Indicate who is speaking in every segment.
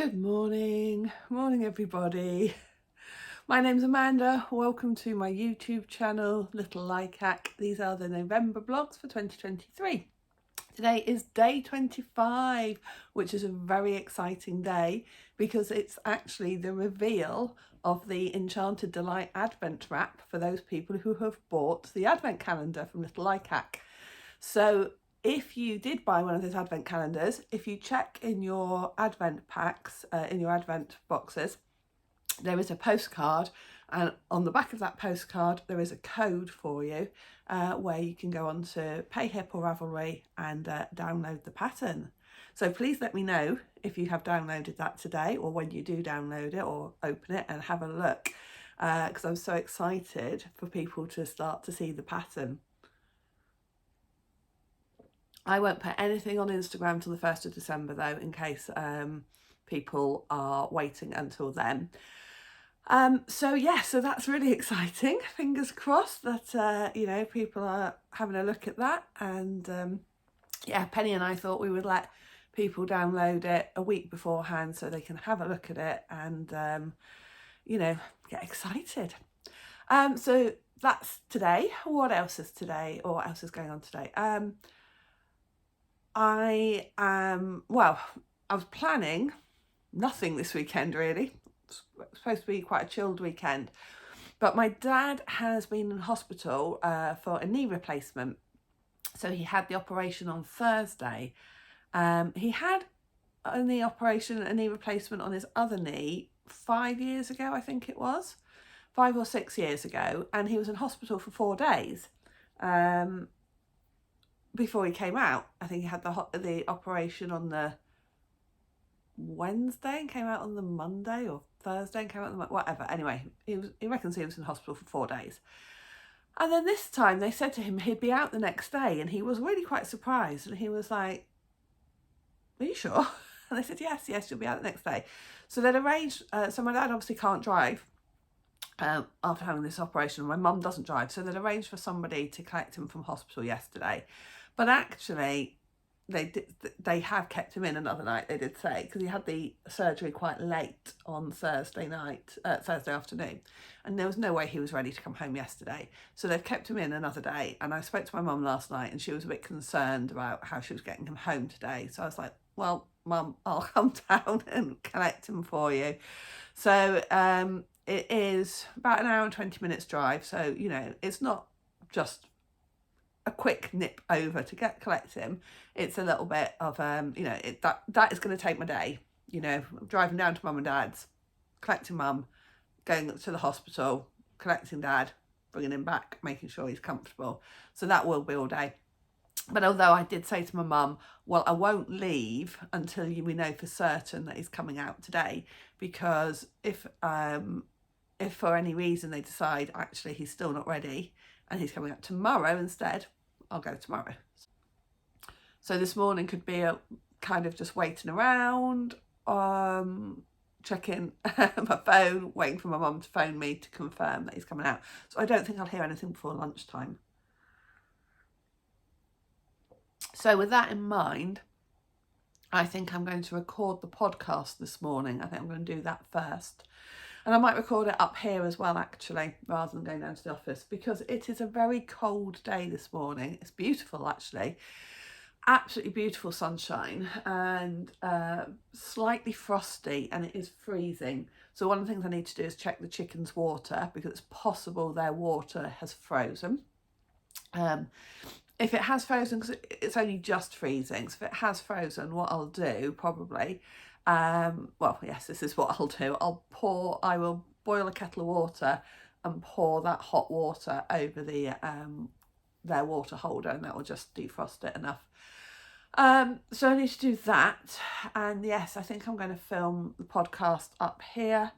Speaker 1: Good morning everybody. My name's Amanda. Welcome to my YouTube channel, Little Likac. These are the November vlogs for 2023. Today is day 25, which is a very exciting day because it's actually the reveal of the Enchanted Delight Advent wrap for those people who have bought the Advent calendar from Little Likac. So if you did buy one of those advent calendars, if you check in your advent packs, in your advent boxes, there is a postcard, and on the back of that postcard there is a code for you where you can go on to PayHip or Ravelry and download the pattern. So please let me know if you have downloaded that today, or when you do download it or open it and have a look, because I'm so excited for people to start to see the pattern. I won't put anything on Instagram till the 1st of December though, in case people are waiting until then. So that's really exciting. Fingers crossed that, you know, people are having a look at that. And yeah, Penny and I thought we would let people download it a week beforehand so they can have a look at it and, you know, get excited. So that's today. What else is today, or what else is going on today? I was planning nothing this weekend really. It's supposed to be quite a chilled weekend, but my dad has been in hospital for a knee replacement. So he had the operation on Thursday. He had a knee replacement on his other knee 5 years ago, I think it was 5 or 6 years ago, and he was in hospital for 4 days. Before he came out. I think he had the operation on the Wednesday and came out on the Monday, or Thursday and came out on the whatever. Anyway, he reckons he was in hospital for 4 days. And then this time they said to him he'd be out the next day, and he was really quite surprised, and he was like, "Are you sure?" And they said, yes, you'll be out the next day. So they'd arranged, so my dad obviously can't drive after having this operation. My mum doesn't drive, so they'd arranged for somebody to collect him from hospital yesterday. But actually, they have kept him in another night, they did say, because he had the surgery quite late on Thursday afternoon, and there was no way he was ready to come home yesterday. So they've kept him in another day, and I spoke to my mum last night, and she was a bit concerned about how she was getting him home today. So I was like, well, Mum, I'll come down and collect him for you. So it is about an hour and 20 minutes drive, so, you know, it's not just a quick nip over to collect him. It's a little bit of you know, that is going to take my day, you know, driving down to Mum and Dad's, collecting Mum, going to the hospital, collecting Dad, bringing him back, making sure he's comfortable. So that will be all day. But although I did say to my mum, well, I won't leave until we know for certain that he's coming out today, because if for any reason they decide actually he's still not ready and he's coming out tomorrow instead, I'll go tomorrow. So this morning could be a kind of just waiting around, checking my phone, waiting for my mum to phone me to confirm that he's coming out. So I don't think I'll hear anything before lunchtime. So with that in mind, I think I'm going to record the podcast this morning. I think I'm going to do that first. And I might record it up here as well, actually, rather than going down to the office, because it is a very cold day this morning. It's beautiful, actually. Absolutely beautiful sunshine, and slightly frosty, and it is freezing. So one of the things I need to do is check the chickens' water, because it's possible their water has frozen. If it has frozen, because it's only just freezing, so if it has frozen, what I'll do probably, well, yes, this is what I'll do. I will boil a kettle of water and pour that hot water over their water holder, and that will just defrost it enough. So I need to do that. And yes, I think I'm going to film the podcast up here.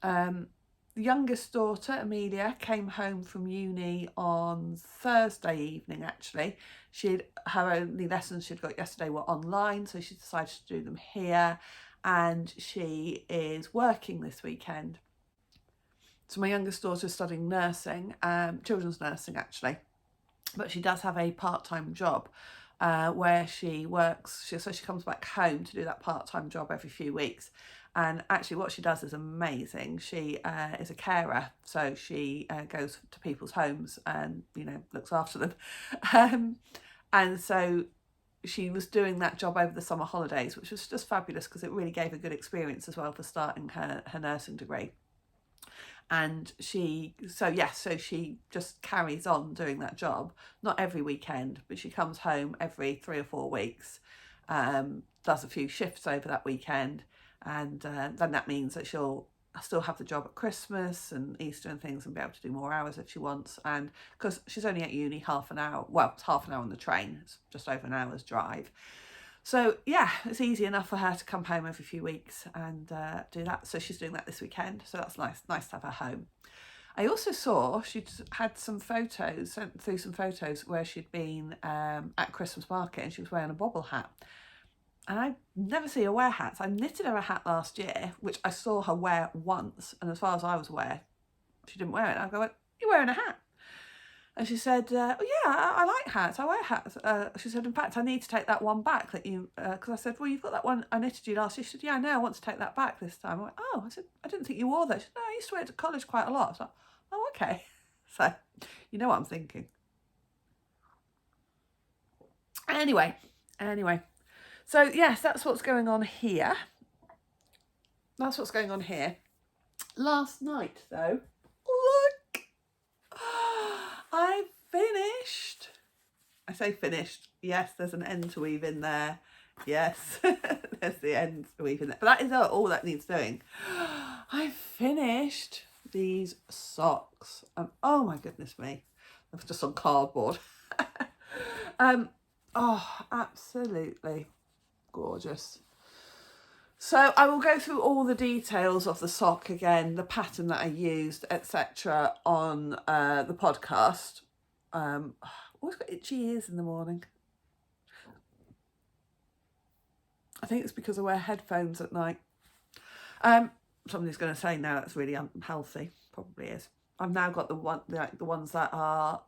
Speaker 1: The youngest daughter, Amelia, came home from uni on Thursday evening, actually. Her only lessons she'd got yesterday were online, so she decided to do them here, and she is working this weekend. So my youngest daughter is studying nursing, children's nursing actually, but she does have a part-time job where she works. So she comes back home to do that part-time job every few weeks. And actually what she does is amazing. She is a carer, so she goes to people's homes and, you know, looks after them. And so she was doing that job over the summer holidays, which was just fabulous because it really gave a good experience as well for starting her nursing degree. And she just carries on doing that job, not every weekend, but she comes home every 3 or 4 weeks, does a few shifts over that weekend, and then that means that she'll still have the job at Christmas and Easter and things and be able to do more hours if she wants. And because she's only at uni half an hour, well, it's half an hour on the train, it's just over an hour's drive. So yeah, it's easy enough for her to come home every few weeks and do that. So she's doing that this weekend. So that's nice to have her home. I also saw she'd had some photos, sent through some photos where she'd been at Christmas market and she was wearing a bobble hat. And I never see her wear hats. I knitted her a hat last year, which I saw her wear once. And as far as I was aware, she didn't wear it. I go, "You're wearing a hat?" And she said, "Oh yeah, I like hats. I wear hats." She said, "In fact, I need to take that one back that you," because I said, "Well, you've got that one I knitted you last year." She said, "Yeah, I know. I want to take that back this time." I went, "Oh," I said, "I didn't think you wore that." She said, "No, I used to wear it to college quite a lot." I was like, "Oh, okay." So, you know what I'm thinking. Anyway. So yes, that's what's going on here. Last night, though, look. I finished. I say finished. Yes, there's an end to weave in there. Yes, there's the end to weave in there. But that is all that needs doing. I finished these socks. Oh my goodness me. It was just on cardboard. Oh, absolutely gorgeous. So I will go through all the details of the sock again, the pattern that I used, etc. on the podcast. Always got itchy ears in the morning. I think it's because I wear headphones at night. Somebody's going to say now that's really unhealthy. Probably is. I've now got the ones that are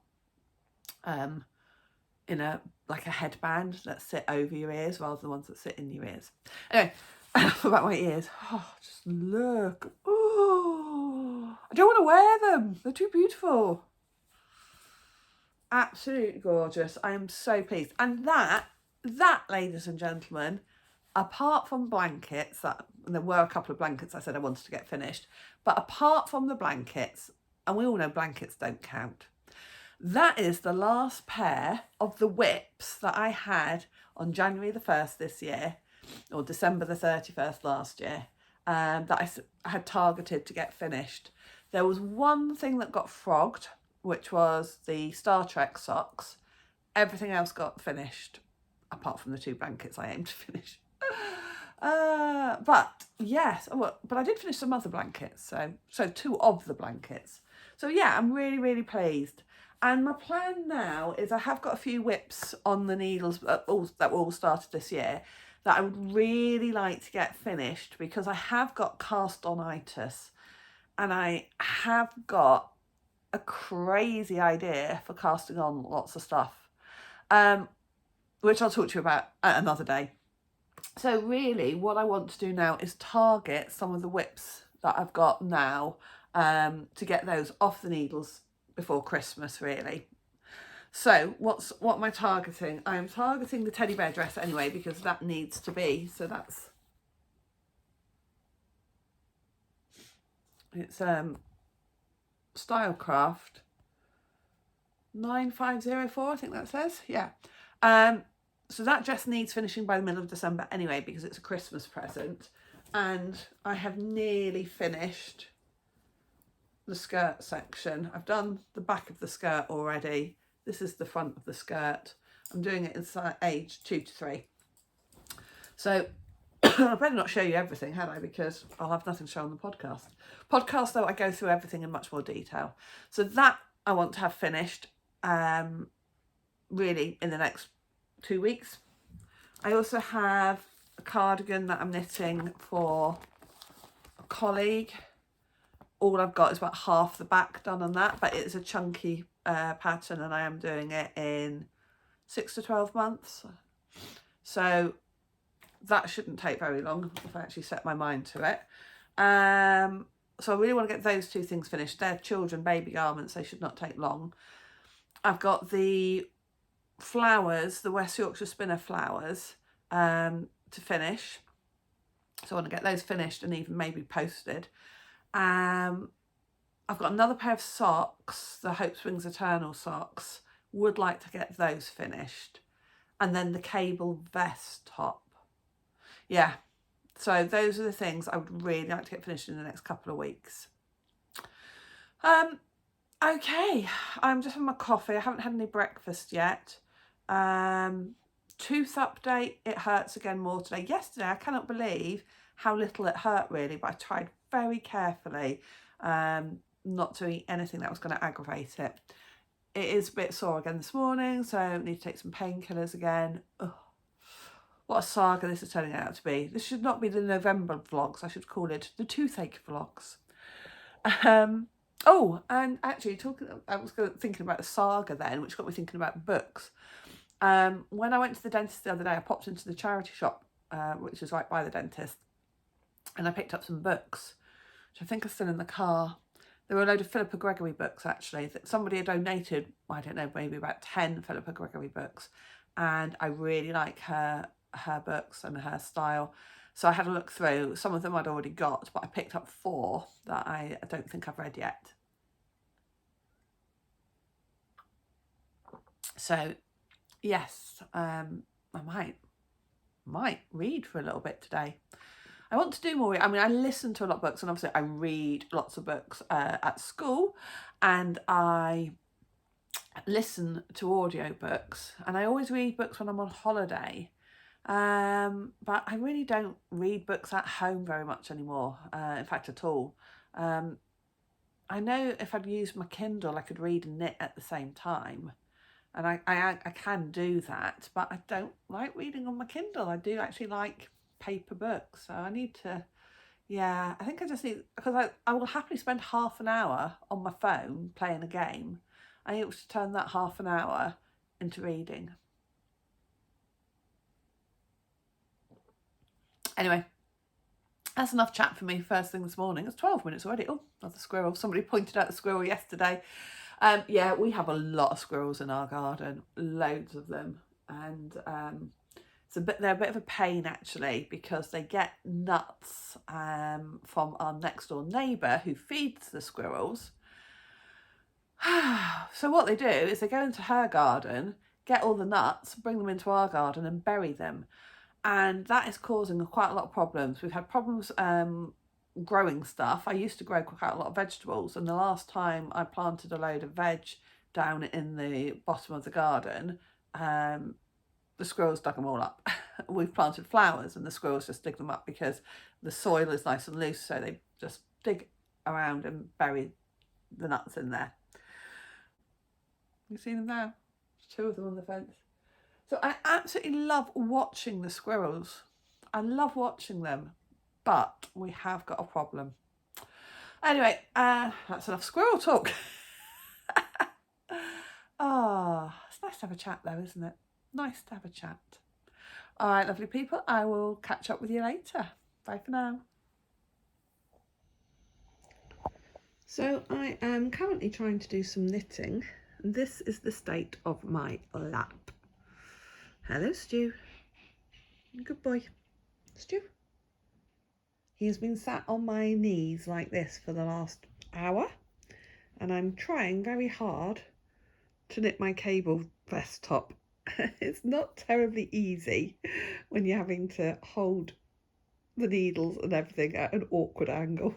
Speaker 1: in a headband that sit over your ears rather than the ones that sit in your ears. Anyway. About my ears. Oh, just look. Oh, I don't want to wear them. They're too beautiful. Absolutely gorgeous. I am so pleased. And that, ladies and gentlemen, apart from blankets, and there were a couple of blankets I said I wanted to get finished, but apart from the blankets, and we all know blankets don't count, that is the last pair of the whips that I had on January the 1st this year, or December the 31st last year, that I had targeted to get finished. There was one thing that got frogged, which was the Star Trek socks. Everything else got finished, apart from the 2 blankets I aimed to finish. But yes, but I did finish some other blankets, so 2 of the blankets. So yeah, I'm really, really pleased. And my plan now is I have got a few whips on the needles that were all started this year that I would really like to get finished because I have got cast-on-itis and I have got a crazy idea for casting on lots of stuff, which I'll talk to you about another day. So really what I want to do now is target some of the whips that I've got now to get those off the needles before Christmas, really. So what am I targeting? I am targeting the teddy bear dress anyway, because that needs to be. So it's Stylecraft 9504, I think that says. Yeah. So that dress needs finishing by the middle of December anyway, because it's a Christmas present. And I have nearly finished the skirt section. I've done the back of the skirt already. This is the front of the skirt. I'm doing it in age 2 to 3. So I better not show you everything, had I? Because I'll have nothing to show on the podcast. Podcast, though, I go through everything in much more detail. So that I want to have finished really in the next 2 weeks. I also have a cardigan that I'm knitting for a colleague. All I've got is about half the back done on that, but it's a chunky pattern and I am doing it in 6 to 12 months. So that shouldn't take very long if I actually set my mind to it. So I really want to get those two things finished. They're children baby garments, they should not take long. I've got the flowers, the West Yorkshire Spinner flowers, to finish. So I want to get those finished and even maybe posted. I've got another pair of socks, the Hope Springs Eternal socks. Would like to get those finished. And then the cable vest top. Yeah, so those are the things I would really like to get finished in the next couple of weeks. Okay, I'm just having my coffee. I haven't had any breakfast yet. Tooth update, it hurts again more today. Yesterday, I cannot believe how little it hurt really, but I tried very carefully not to eat anything that was going to aggravate it. It is a bit sore again this morning, so I need to take some painkillers again. Ugh. What a saga this is turning out to be. This should not be the November vlogs. I should call it the toothache vlogs. Oh, and actually, I was thinking about the saga then, which got me thinking about books. When I went to the dentist the other day, I popped into the charity shop, which is right by the dentist, and I picked up some books, which I think are still in the car. There were a load of Philippa Gregory books, actually, that somebody had donated, I don't know, maybe about 10 Philippa Gregory books, and I really like her books and her style. So I had a look through. Some of them I'd already got, but I picked up 4 that I don't think I've read yet. So yes, I might read for a little bit today. I want to do more. I mean, I listen to a lot of books, and obviously I read lots of books at school, and I listen to audiobooks, and I always read books when I'm on holiday. But I really don't read books at home very much anymore, in fact at all. I know if I'd used my Kindle I could read and knit at the same time, and I can do that, but I don't like reading on my Kindle. I do actually like paper books, so I need to, yeah, I think I just need, because I will happily spend half an hour on my phone playing a game. I need to turn that half an hour into reading. Anyway, that's enough chat for me first thing this morning. It's 12 minutes already. Oh, another squirrel. Somebody pointed out the squirrel yesterday. Yeah, we have a lot of squirrels in our garden, loads of them. And they're a bit of a pain actually, because they get nuts from our next door neighbour who feeds the squirrels. So what they do is they go into her garden, get all the nuts, bring them into our garden and bury them. And that is causing quite a lot of problems. We've had problems growing stuff. I used to grow quite a lot of vegetables, and the last time I planted a load of veg down in the bottom of the garden, the squirrels dug them all up. We've planted flowers and the squirrels just dig them up because the soil is nice and loose, so they just dig around and bury the nuts in there. You see them now? There's 2 of them on the fence. So I absolutely love watching the squirrels. I love watching them, but we have got a problem. Anyway, that's enough squirrel talk. It's nice to have a chat though, isn't it? Nice to have a chat. All right, lovely people, I will catch up with you later. Bye for now. So I am currently trying to do some knitting, and this is the state of my lap. Hello, Stu. Good boy. Stu. He's been sat on my knees like this for the last hour, and I'm trying very hard to knit my cable vest top. It's not terribly easy when you're having to hold the needles and everything at an awkward angle.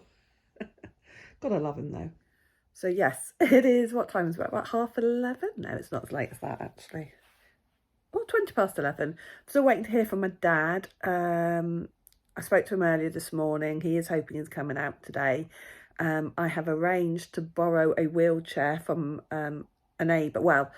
Speaker 1: God, I love him though. So yes, it is, what time is it? About 11:30? No, it's not as late as that actually. Oh, 11:20. Still waiting to hear from my dad. I spoke to him earlier this morning. He is hoping he's coming out today. I have arranged to borrow a wheelchair from a neighbour. Well,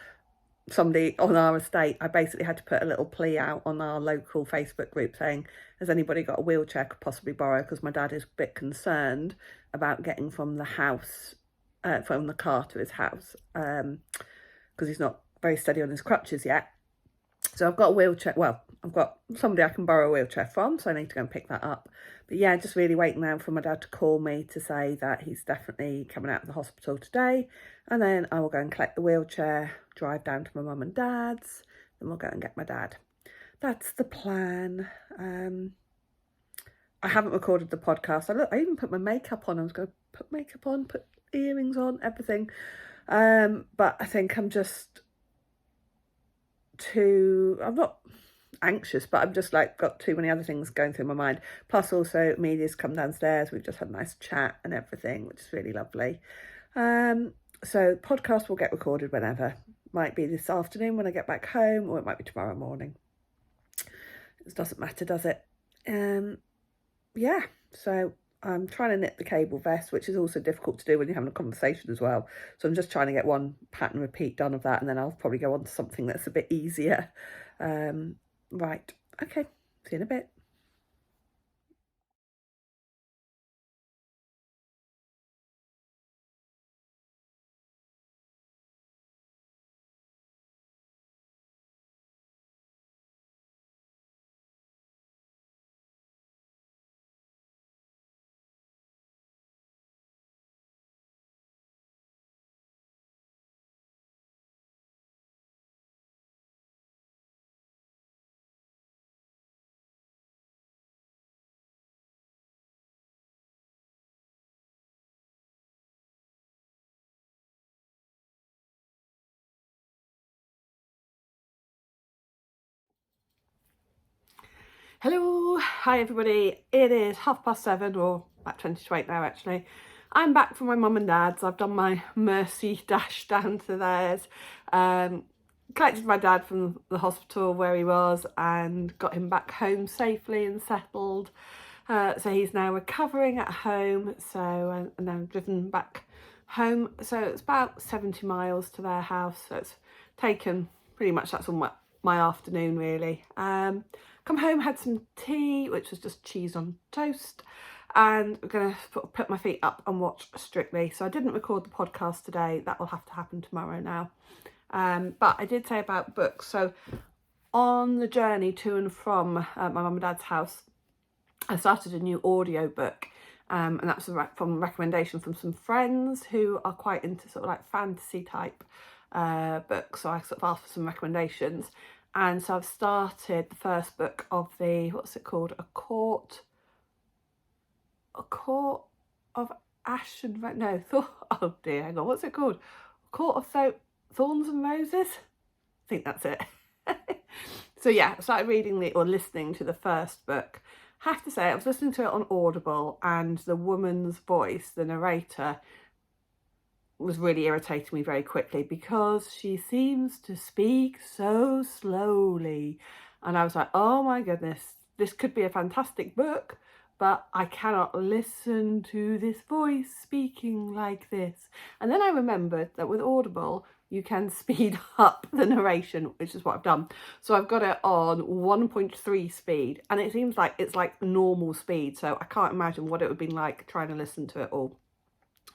Speaker 1: somebody on our estate. I basically had to put a little plea out on our local Facebook group saying, has anybody got a wheelchair I could possibly borrow? Because my dad is a bit concerned about getting from the house, from the car to his house, because he's not very steady on his crutches yet. So I've got a wheelchair, well, I've got somebody I can borrow a wheelchair from, so I need to go and pick that up. But yeah, just really waiting now for my dad to call me to say that he's definitely coming out of the hospital today. And then I will go and collect the wheelchair, drive down to my mum and dad's, then we'll go and get my dad. That's the plan. I haven't recorded the podcast. I even put my makeup on. I was going to put makeup on, put earrings on, everything. But I think I'm just I'm not anxious, but I'm just like got too many other things going through my mind. Plus also Amelia's come downstairs. We've just had a nice chat and everything, which is really lovely. So podcast will get recorded whenever. Might be this afternoon when I get back home, or it might be tomorrow morning. It doesn't matter, does it? Yeah, so I'm trying to knit the cable vest, which is also difficult to do when you're having a conversation as well. So I'm just trying to get one pattern repeat done of that, and then I'll probably go on to something that's a bit easier. Right, okay, see you in a bit. Hello, hi everybody. It is 7:30, or about 20 to 8 now actually. I'm back from my mum and dad's. I've done my mercy dash down to theirs. Collected my dad from the hospital where he was and got him back home safely and settled. So he's now recovering at home. So and then driven back home. So it's about 70 miles to their house. So it's taken pretty much, that's all my afternoon really. Come home, had some tea, which was just cheese on toast, and I'm going to put my feet up and watch Strictly. So I didn't record the podcast today. That will have to happen tomorrow now. But I did say about books. So on the journey to and from my mum and dad's house, I started a new audio book. And that's from a recommendation from some friends who are quite into sort of like fantasy type books. So I sort of asked for some recommendations. And so I've started the first book of the, what's it called? A Court of Ash and no, oh dear, hang on, what's it called? Court of Thorns and Roses? I think that's it. So yeah, I started reading or listening to the first book. I have to say, I was listening to it on Audible, and the woman's voice, the narrator, was really irritating me very quickly because she seems to speak so slowly. And I was like, oh my goodness, this could be a fantastic book, but I cannot listen to this voice speaking like this. And then I remembered that with Audible, you can speed up the narration, which is what I've done. So I've got it on 1.3 speed, and it seems like it's like normal speed. So I can't imagine what it would be like trying to listen to it all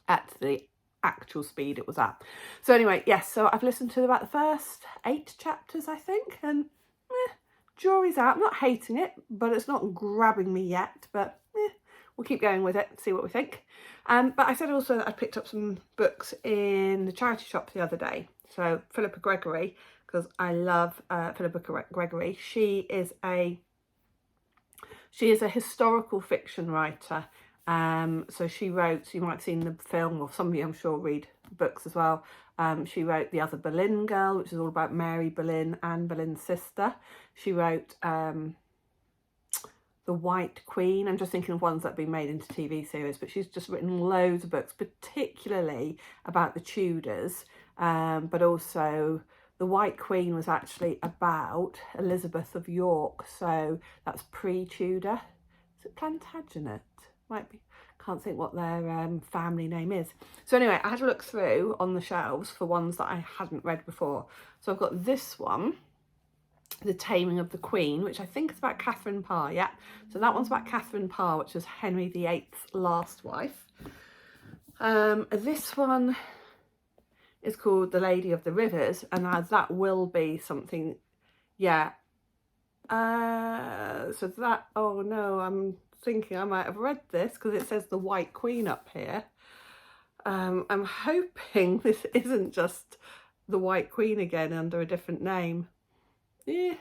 Speaker 1: at the actual speed it was at. So anyway, yes, so I've listened to about the first 8 chapters, I think, and jury's out. I'm not hating it, but it's not grabbing me yet, but we'll keep going with it, see what we think. But I said also that I picked up some books in the charity shop the other day. So Philippa Gregory, because I love Philippa Gregory. She is a historical fiction writer. So she wrote, you might have seen the film, or some of you I'm sure read books as well. She wrote The Other Boleyn Girl, which is all about Mary Boleyn, Anne Boleyn's sister. She wrote The White Queen. I'm just thinking of ones that have been made into TV series, but she's just written loads of books, particularly about the Tudors, but also The White Queen was actually about Elizabeth of York, so that's pre-Tudor. Is it Plantagenet? Might be, can't think what their family name is. So anyway, I had a look through on the shelves for ones that I hadn't read before. So I've got this one, The Taming of the Queen, which I think is about Catherine Parr. Yeah, so that one's about Catherine Parr, which was Henry VIII's last wife. This one is called The Lady of the Rivers, and that will be something yeah. So that, oh no, I'm thinking I might have read this because it says the White Queen up here. I'm hoping this isn't just the White Queen again under a different name. Yeah,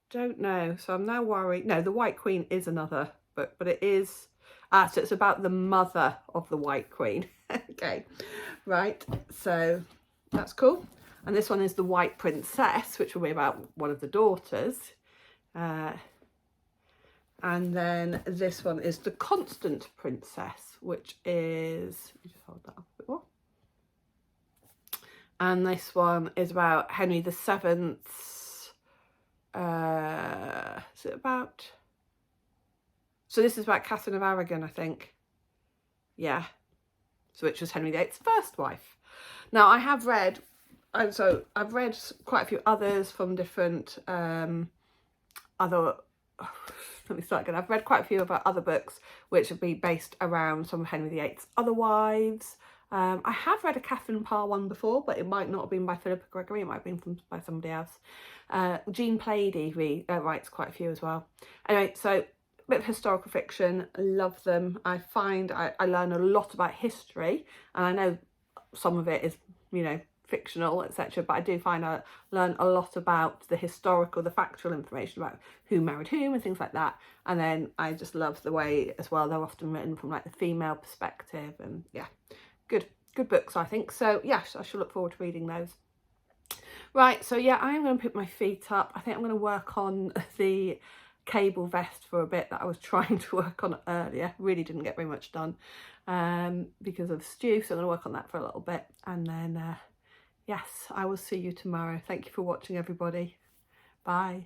Speaker 1: don't know. So I'm now worried. No, the White Queen is another book, but it is, so it's about the mother of the White Queen. Okay, right, so that's cool. And this one is the White Princess, which will be about one of the daughters. And then this one is the Constant Princess, which is, let me just hold that up a bit more. And this one is about Henry VII's, is it about, so this is about Catherine of Aragon, I think. Yeah, so which was Henry VIII's first wife. Now I have read, and so I've read quite a few others from different, other, let me start again. I've read quite a few about other books which would be based around some of Henry VIII's other wives. I have read a Catherine Parr one before, but it might not have been by Philippa Gregory. It might have been by somebody else. Jean Plaidy writes quite a few as well. Anyway, so a bit of historical fiction. Love them. I find I learn a lot about history, and I know some of it is, you know, fictional, etc., but I do find I learn a lot about the historical, the factual information about who married whom and things like that. And then I just love the way as well they're often written from like the female perspective, and yeah, good books, I think. So yes, I shall look forward to reading those. Right, so yeah, I'm going to put my feet up. I think I'm going to work on the cable vest for a bit that I was trying to work on earlier. Really didn't get very much done because of Stu, so I'm going to work on that for a little bit, and then yes, I will see you tomorrow. Thank you for watching, everybody. Bye.